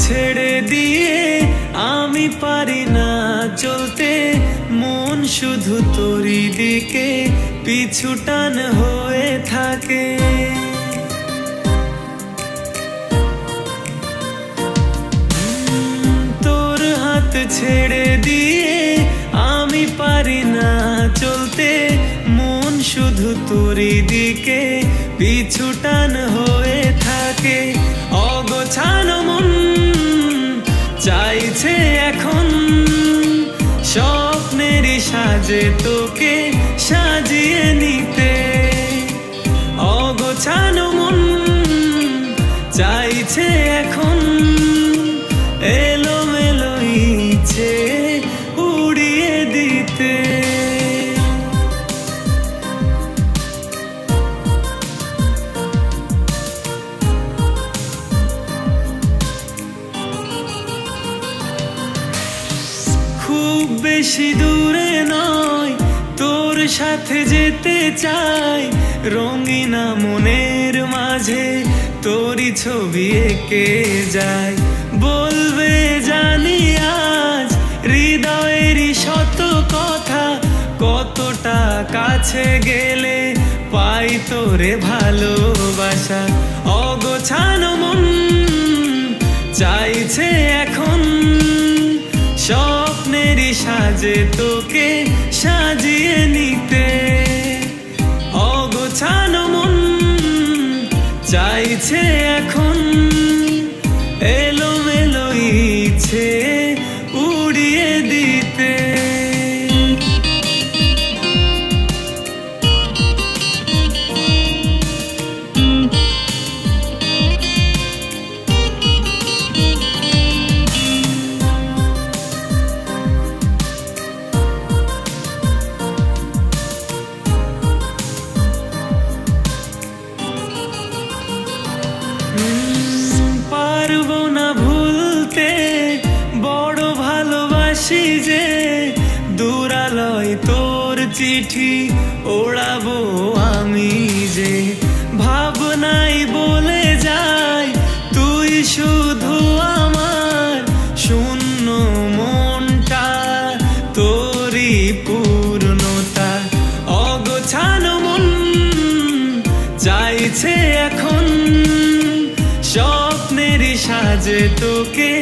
ছেড়ে দিয়ে আমি পারি না চলতে, মন শুধু তোরই দিকে পিছু টান হয়ে থাকে। তোর হাত ছেড়ে দিয়ে আমি পারি না চলতে, মন শুধু তোরই দিকে পিছু টান হয়ে থাকে। অগোছানো মন চাইছে এখন স্বপ্নেরই সাজে তোকে সাজিয়ে নিতে। অগোছানো মন চাইছে এখন এলোমেলো ইচ্ছে উড়িয়ে দিতে। খুব বেশি দূরে নয়, তোর সাথে যেতে চাই, রঙিনা মনের মাঝে তোরই ছবি এঁকে যায়। বলবে জানি আজ হৃদয়েরই শত কথা, কতটা কাছে গেলে পাই তোরে ভালোবাসা। অগোছানো মন চাইছে এখন স্বপ্নেরই সাজে তোকে সাজিয়ে নিতে। অগোছানো মন চাইছে এখন এলোমেলো ইচ্ছে উড়িয়ে দিতে। পারবো না ভুলতে বড় ভালোবাসি যে, দূরালয় তোর চিঠি ওড়াবো আমি যে। ভাবনাই বলে যায় তুই শুধু আমার, শূন্য মনটা তোরই পূর্ণতা। অগোছানো মন চাইছে এখন স্বপ্নেরই সাজে তোকে